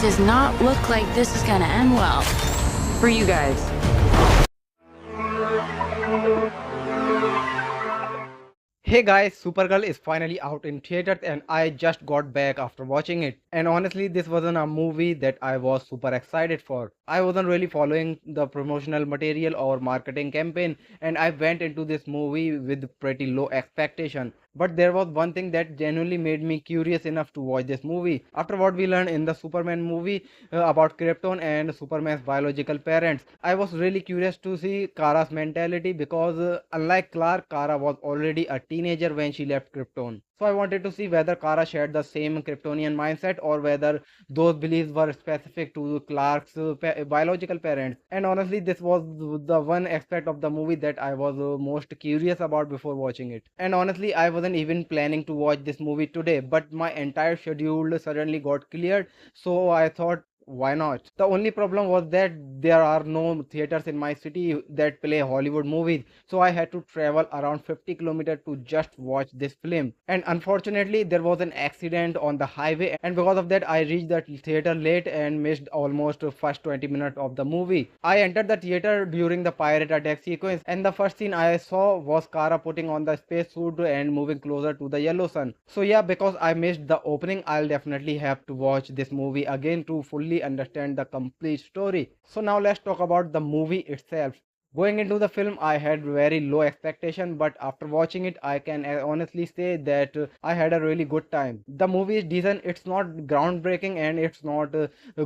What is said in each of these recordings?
This does not look like this is gonna end well for you guys. Hey guys, Supergirl is finally out in theaters and I just got back after watching it. And honestly, this wasn't a movie that I was super excited for. I wasn't really following the promotional material or marketing campaign and I went into this movie with pretty low expectation. But there was one thing that genuinely made me curious enough to watch this movie. After what we learned in the Superman movie about Krypton and Superman's biological parents, I was really curious to see Kara's mentality because unlike Clark, Kara was already a teenager when she left Krypton. So I wanted to see whether Kara shared the same Kryptonian mindset or whether those beliefs were specific to Clark's biological parents. And honestly, this was the one aspect of the movie that I was most curious about before watching it. And honestly, I wasn't even planning to watch this movie today, but my entire schedule suddenly got cleared. So I thought, why not? The only problem was that there are no theaters in my city that play Hollywood movies, so I had to travel around 50 kilometers to just watch this film. And unfortunately, there was an accident on the highway, and because of that, I reached the theater late and missed almost the first 20 minutes of the movie. I entered the theater during the pirate attack sequence, and the first scene I saw was Kara putting on the spacesuit and moving closer to the yellow sun. So yeah, because I missed the opening, I'll definitely have to watch this movie again to fully understand the complete story. So now let's talk about the movie itself. Going into the film, I had very low expectation, but after watching it, I can honestly say that I had a really good time. The movie is decent. It's not groundbreaking and it's not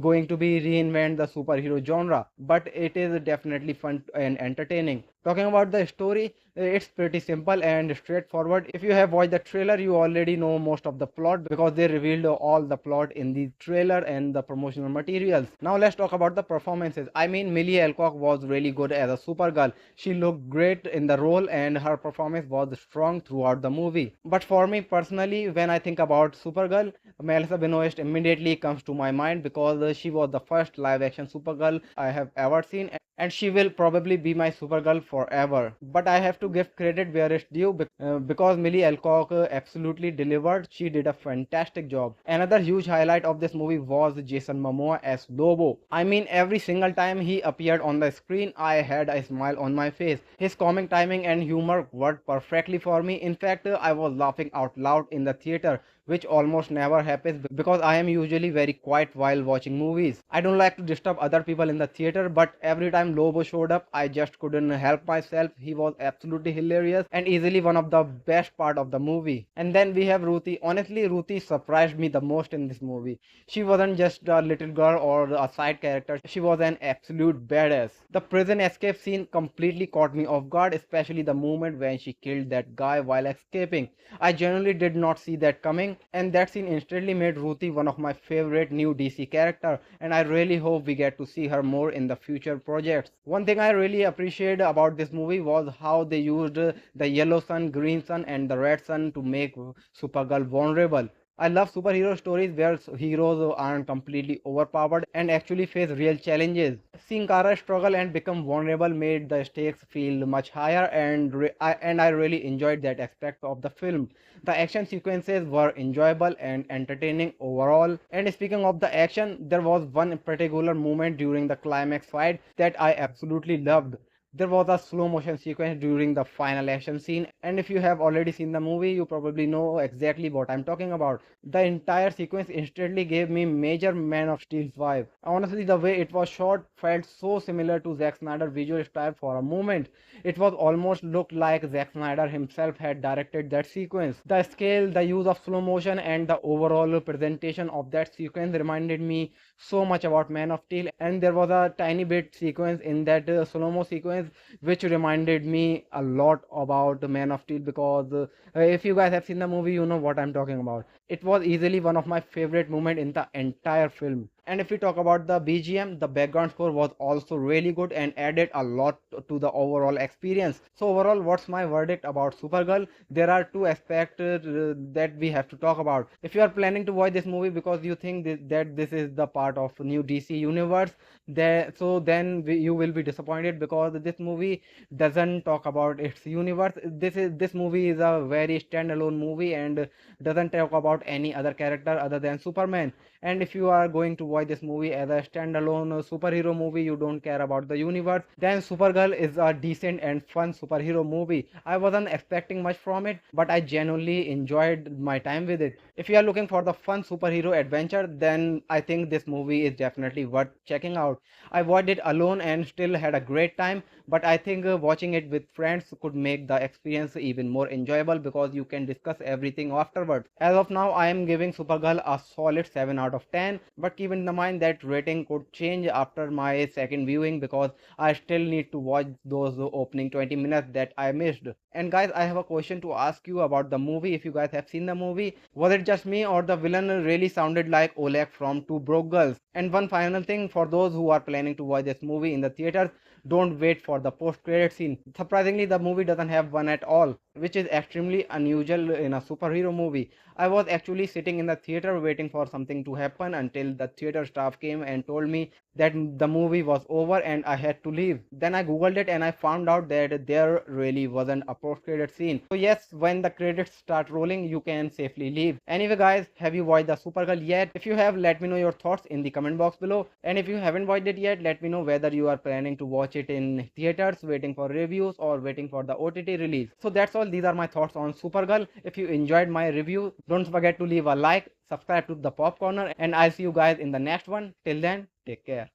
going to be reinvent the superhero genre, but it is definitely fun and entertaining. Talking about the story, it's pretty simple and straightforward. If you have watched the trailer, you already know most of the plot because they revealed all the plot in the trailer and the promotional materials. Now let's talk about the performances. I mean, Milly Alcock was really good as a Supergirl. She looked great in the role and her performance was strong throughout the movie. But for me personally, when I think about Supergirl, Melissa Benoist immediately comes to my mind because she was the first live action Supergirl I have ever seen and she will probably be my Supergirl forever. But I have to give credit where it's due because Milly Alcock absolutely delivered. She did a fantastic job. Another huge highlight of this movie was Jason Momoa as Lobo. I mean, every single time he appeared on the screen, I had a smile on my face. His comic timing and humor worked perfectly for me. In fact, I was laughing out loud in the theater, which almost never happens because I am usually very quiet while watching movies. I don't like to disturb other people in the theater, but every time Lobo showed up, I just couldn't help myself. He was absolutely hilarious and easily one of the best part of the movie. And then we have Ruthye. Honestly, Ruthye surprised me the most in this movie. She wasn't just a little girl or a side character. She was an absolute badass. The prison escape scene completely caught me off guard, especially the moment when she killed that guy while escaping. I genuinely did not see that coming, and that scene instantly made Ruthye one of my favorite new DC character, and I really hope we get to see her more in the future projects. One thing I really appreciated about this movie was how they used the yellow sun, green sun and the red sun to make Supergirl vulnerable. I love superhero stories where heroes aren't completely overpowered and actually face real challenges. Seeing Kara struggle and become vulnerable made the stakes feel much higher, and I really enjoyed that aspect of the film. The action sequences were enjoyable and entertaining overall. And speaking of the action, there was one particular moment during the climax fight that I absolutely loved. There was a slow motion sequence during the final action scene, and if you have already seen the movie, you probably know exactly what I'm talking about. The entire sequence instantly gave me major Man of Steel's vibe. Honestly, the way it was shot felt so similar to Zack Snyder's visual style for a moment. It was almost looked like Zack Snyder himself had directed that sequence. The scale, the use of slow motion, and the overall presentation of that sequence reminded me so much about Man of Steel. And there was a tiny bit sequence in that slow-mo sequence which reminded me a lot about Man of Steel because if you guys have seen the movie, you know what I'm talking about. It was easily one of my favorite moments in the entire film. And if we talk about the BGM, the background score was also really good and added a lot to the overall experience. So overall, what's my verdict about Supergirl? There are two aspects that we have to talk about. If you are planning to watch this movie because you think that this is the part of new DC universe, you will be disappointed because this movie doesn't talk about its universe. This movie is a very standalone movie and doesn't talk about any other character other than Superman. And if you are going to watch this movie as a standalone superhero movie, you don't care about the universe, then Supergirl is a decent and fun superhero movie. I wasn't expecting much from it, but I genuinely enjoyed my time with it. If you are looking for the fun superhero adventure, then I think this movie is definitely worth checking out. I watched it alone and still had a great time, but I think watching it with friends could make the experience even more enjoyable because you can discuss everything afterwards. As of now, I am giving Supergirl a solid 7 out of 10, but keep in mind that rating could change after my second viewing because I still need to watch those opening 20 minutes that I missed. And guys, I have a question to ask you about the movie. If you guys have seen the movie, was it just me or the villain really sounded like Oleg from Two Broke Girls? And one final thing, for those who are planning to watch this movie in the theaters, don't wait for the post-credit scene. Surprisingly, the movie doesn't have one at all, which is extremely unusual in a superhero movie. I was actually sitting in the theater waiting for something to happen until the theater staff came and told me that the movie was over and I had to leave. Then I googled it and I found out that there really wasn't a post-credit scene. So yes, when the credits start rolling, you can safely leave. Anyway guys, have you watched the Supergirl yet? If you have, let me know your thoughts in the comment box below. And if you haven't watched it yet, let me know whether you are planning to watch it in theaters, waiting for reviews, or waiting for the OTT release. So that's all. These are my thoughts on Supergirl. If you enjoyed my review, don't forget to leave a like, subscribe to the Pop Corner, and I'll see you guys in the next one. Till then, take care.